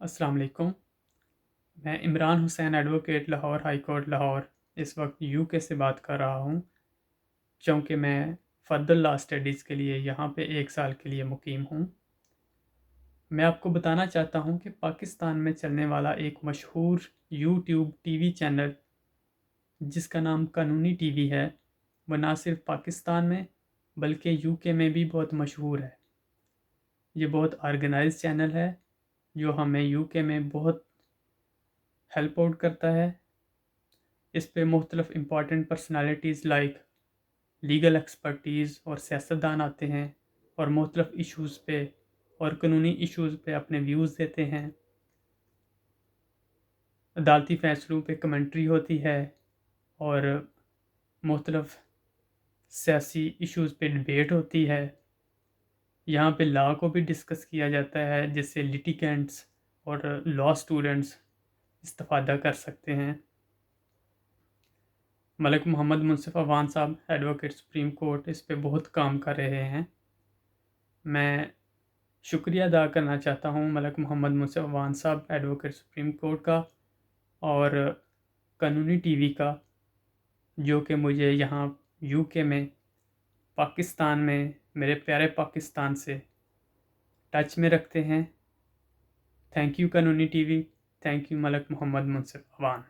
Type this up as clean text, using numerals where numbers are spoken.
अस्सलाम वालेकुम। मैं Imran Hussain advocate Lahore high court Lahore इस वक्त यूके से बात कर रहा हूँ, चूँकि मैं फ़र्दर लॉ स्टडीज़ के लिए यहाँ पे 1 साल के लिए मुकीम हूँ। मैं आपको बताना चाहता हूँ कि पाकिस्तान में चलने वाला एक मशहूर यूट्यूब टीवी चैनल जिसका नाम कानूनी टीवी है, वो ना सिर्फ़ पाकिस्तान में बल्कि यूके में भी बहुत मशहूर है। ये बहुत ऑर्गेनाइज़ चैनल है, जो हमें यूके में बहुत हेल्प आउट करता है। इस पे मुख्तलिफ़ important personalities like legal expertise और सियासतदान आते हैं और मुख्तलिफ़ इश्यूज़ पे और कानूनी इश्यूज़ पे अपने व्यूज़ देते हैं। अदालती फ़ैसलों पे कमेंट्री होती है और मुख्तलिफ़ सियासी इश्यूज़ पे डिबेट होती है। यहाँ पे लॉ को भी डिस्कस किया जाता है, जिससे लिटिगेंट्स और लॉ स्टूडेंट्स इस्तिफ़ादा कर सकते हैं। मलिक मोहम्मद मुंसिफ अवान साहब एडवोकेट सुप्रीम कोर्ट इस पे बहुत काम कर रहे हैं। मैं शुक्रिया अदा करना चाहता हूँ मलिक मोहम्मद मुंसिफ अवान साहब एडवोकेट सुप्रीम कोर्ट का और कानूनी टीवी का, जो कि मुझे यहाँ यूके में पाकिस्तान में मेरे प्यारे पाकिस्तान से टच में रखते हैं। Thank you Kanooni TV, thank you Malik Mohammad Munsif Awan.